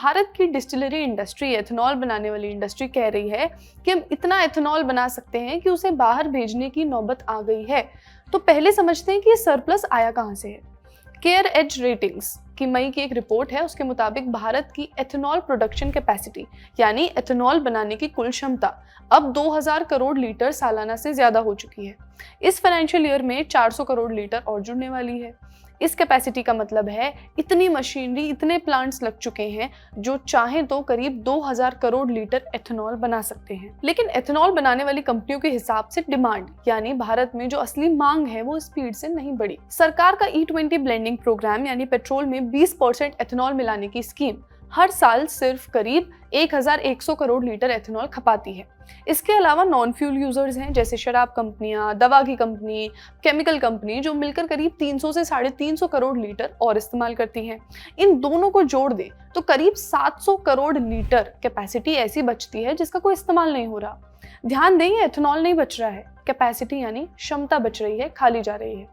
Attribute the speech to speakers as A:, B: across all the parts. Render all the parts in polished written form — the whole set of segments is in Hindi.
A: भारत की डिस्टिलरी इंडस्ट्री, एथेनॉल बनाने वाली इंडस्ट्री कह रही है कि हम इतना एथेनॉल बना सकते हैं कि उसे बाहर भेजने की नौबत आ गई है। तो पहले समझते हैं कि ये सरप्लस आया कहाँ से है। केयर एज रेटिंग्स की मई की एक रिपोर्ट है, उसके मुताबिक भारत की एथेनॉल प्रोडक्शन कैपेसिटी यानी एथेनॉल बनाने की कुल क्षमता अब 2000 करोड़ लीटर सालाना से ज्यादा हो चुकी है। इस फाइनेंशियल ईयर में 400 करोड़ लीटर और जुड़ने वाली है। इस कैपेसिटी का मतलब है इतनी मशीनरी, इतने प्लांट्स लग चुके हैं जो चाहें तो करीब 2000 करोड़ लीटर एथेनॉल बना सकते हैं। लेकिन एथेनॉल बनाने वाली कंपनियों के हिसाब से डिमांड यानी भारत में जो असली मांग है वो स्पीड से नहीं बढ़ी। सरकार का E20 ब्लेंडिंग प्रोग्राम यानी पेट्रोल में 20% एथेनॉल मिलाने की स्कीम हर साल सिर्फ करीब 1100 करोड़ लीटर एथेनॉल खपाती है। इसके अलावा नॉन फ्यूल यूजर्स हैं जैसे शराब कंपनियां, दवा की कंपनी, केमिकल कंपनी, जो मिलकर करीब 300 से 350 करोड़ लीटर और इस्तेमाल करती हैं। इन दोनों को जोड़ दें तो करीब 700 करोड़ लीटर कैपेसिटी ऐसी बचती है जिसका कोई इस्तेमाल नहीं हो रहा। ध्यान दें, ये एथेनॉल नहीं बच रहा है, कैपेसिटी यानी क्षमता बच रही है, खाली जा रही है।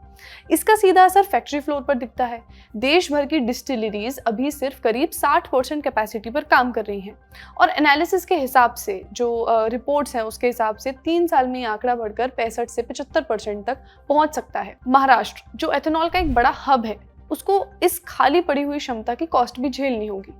A: इसका सीधा असर फैक्ट्री फ्लोर पर दिखता है। देश भर की डिस्टिलरीज अभी सिर्फ करीब 60% कैपेसिटी पर काम कर रही हैं और एनालिसिस के हिसाब से, जो रिपोर्ट्स हैं उसके हिसाब से 3 साल में ये आंकड़ा बढ़कर 65 से 75% तक पहुंच सकता है। महाराष्ट्र, जो एथेनॉल का एक बड़ा हब है, उसको इस खाली पड़ी हुई क्षमता की कॉस्ट भी झेलनी होगी।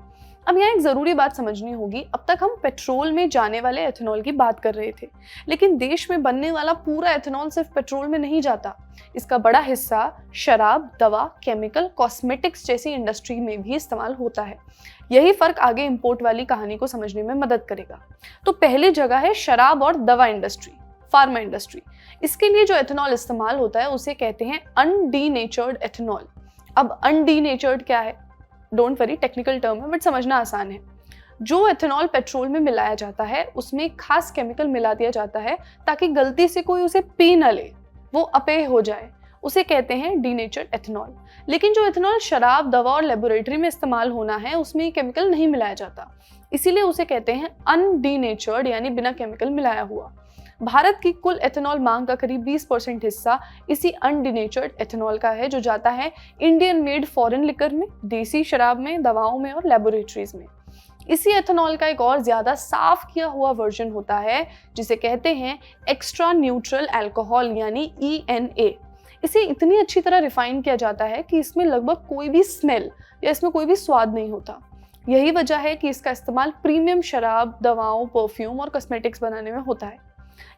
A: अब यहाँ एक जरूरी बात समझनी होगी, अब तक हम पेट्रोल में जाने वाले एथेनॉल की बात कर रहे थे, लेकिन देश में बनने वाला पूरा एथेनॉल सिर्फ पेट्रोल में नहीं जाता। इसका बड़ा हिस्सा शराब, दवा, केमिकल, कॉस्मेटिक्स जैसी इंडस्ट्री में भी इस्तेमाल होता है। यही फर्क आगे इंपोर्ट वाली कहानी को समझने में मदद करेगा। तो पहली जगह है शराब और दवा इंडस्ट्री, फार्मा इंडस्ट्री। इसके लिए जो एथेनॉल इस्तेमाल होता है उसे कहते हैं अनडीनेचर्ड एथेनॉल। अब अनडीनेचर्ड क्या है? डोंट वरी, टेक्निकल टर्म है बट समझना आसान है। जो एथेनॉल पेट्रोल में मिलाया जाता है उसमें खास केमिकल मिला दिया जाता है ताकि गलती से कोई उसे पी न ले, वो अपेय हो जाए, उसे कहते हैं डीनेचर्ड एथेनॉल। लेकिन जो एथेनॉल शराब, दवा और लेबोरेटरी में इस्तेमाल होना है उसमें ये केमिकल नहीं मिलाया जाता, इसीलिए उसे कहते हैं अनडीनेचर्ड यानी बिना केमिकल मिलाया हुआ। भारत की कुल एथेनॉल मांग का करीब 20% हिस्सा इसी अनडीनेचर्ड एथेनॉल का है, जो जाता है इंडियन मेड फॉरेन लिकर में, देसी शराब में, दवाओं में और लेबोरेटरीज में। इसी एथेनॉल का एक और ज्यादा साफ किया हुआ वर्जन होता है जिसे कहते हैं एक्स्ट्रा न्यूट्रल अल्कोहल यानी ENA। इसे इतनी अच्छी तरह रिफाइन किया जाता है कि इसमें लगभग कोई भी स्मेल या इसमें कोई भी स्वाद नहीं होता। यही वजह है कि इसका इस्तेमाल प्रीमियम शराब, दवाओं, परफ्यूम और कॉस्मेटिक्स बनाने में होता है।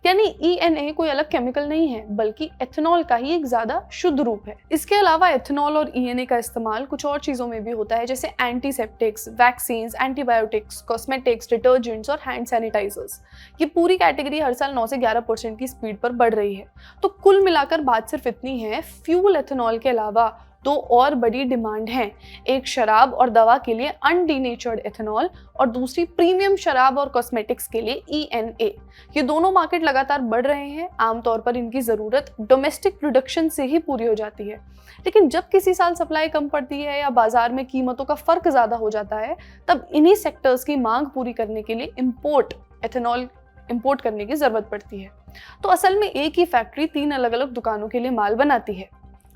A: यानी ENA कोई अलग केमिकल नहीं है बल्कि एथेनॉल का ही एक ज्यादा शुद्ध रूप है। इसके अलावा एथेनॉल और ENA का इस्तेमाल कुछ और चीजों में भी होता है जैसे antiseptics, vaccines, antibiotics, cosmetics, detergents और हैंड सैनिटाइजर्स। ये पूरी कैटेगरी हर साल 9 से 11% की स्पीड पर बढ़ रही है। तो कुल मिलाकर बात सिर्फ इतनी है, फ्यूल एथेनॉल के अलावा 2 और बड़ी डिमांड हैं, एक शराब और दवा के लिए अनडीनेचर्ड एथेनॉल और दूसरी प्रीमियम शराब और कॉस्मेटिक्स के लिए ENA। ये दोनों मार्केट लगातार बढ़ रहे हैं। आमतौर पर इनकी जरूरत डोमेस्टिक प्रोडक्शन से ही पूरी हो जाती है, लेकिन जब किसी साल सप्लाई कम पड़ती है या बाजार में कीमतों का फर्क ज्यादा हो जाता है, तब इन्हीं सेक्टर्स की मांग पूरी करने के लिए एथेनॉल इंपोर्ट करने की जरूरत पड़ती है। तो असल में एक ही फैक्ट्री 3 अलग अलग दुकानों के लिए माल बनाती है,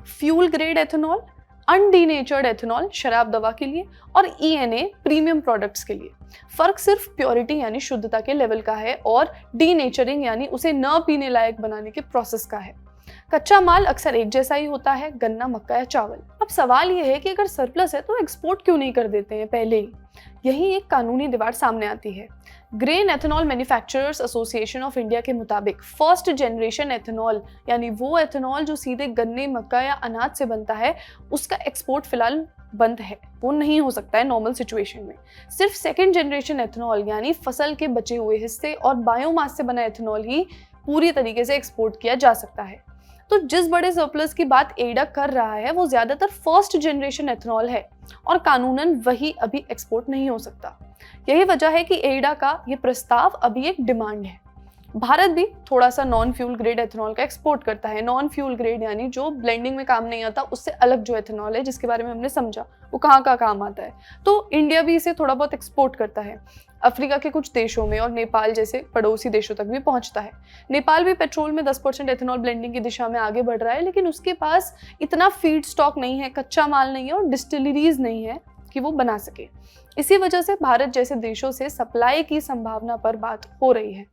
A: फ्यूल ग्रेड एथेनॉल, अनडीनेचर्ड एथेनॉल शराब दवा के लिए और ENA प्रीमियम प्रोडक्ट्स के लिए। फर्क सिर्फ प्योरिटी यानी शुद्धता के लेवल का है और डीनेचरिंग यानी उसे न पीने लायक बनाने के प्रोसेस का है। कच्चा माल अक्सर एक जैसा ही होता है, गन्ना, मक्का या चावल। अब सवाल यह है कि अगर सरप्लस है तो एक्सपोर्ट क्यों नहीं कर देते हैं पहले ही? यही एक कानूनी दीवार सामने आती है। Grain ethanol manufacturers association of India के मुताबिक फर्स्ट जनरेशन एथेनॉल यानी वो एथेनॉल जो सीधे गन्ने, मक्का या अनाज से बनता है, उसका एक्सपोर्ट फिलहाल बंद है, वो नहीं हो सकता है नॉर्मल सिचुएशन में। सिर्फ सेकेंड जनरेशन एथेनॉल यानी फसल के बचे हुए हिस्से और बायोमास से बना एथेनॉल ही पूरी तरीके से एक्सपोर्ट किया जा सकता है। तो जिस बड़े सरप्लस की बात एडा कर रहा है वो ज्यादातर फर्स्ट जनरेशन एथेनॉल है और कानूनन वही अभी एक्सपोर्ट नहीं हो सकता। यही वजह है कि एडा का ये प्रस्ताव अभी एक डिमांड है। भारत भी थोड़ा सा नॉन फ्यूल ग्रेड एथेनॉल का एक्सपोर्ट करता है। नॉन फ्यूल ग्रेड यानी जो ब्लेंडिंग में काम नहीं आता, उससे अलग जो एथेनॉल है जिसके बारे में हमने समझा वो कहाँ का काम आता है। तो इंडिया भी इसे थोड़ा बहुत एक्सपोर्ट करता है, अफ्रीका के कुछ देशों में और नेपाल जैसे पड़ोसी देशों तक भी पहुंचता है। नेपाल भी पेट्रोल में 10% एथेनॉल ब्लेंडिंग की दिशा में आगे बढ़ रहा है, लेकिन उसके पास इतना फीड स्टॉक नहीं है, कच्चा माल नहीं है और डिस्टिलरीज नहीं है कि वो बना सके। इसी वजह से भारत जैसे देशों से सप्लाई की संभावना पर बात हो रही है।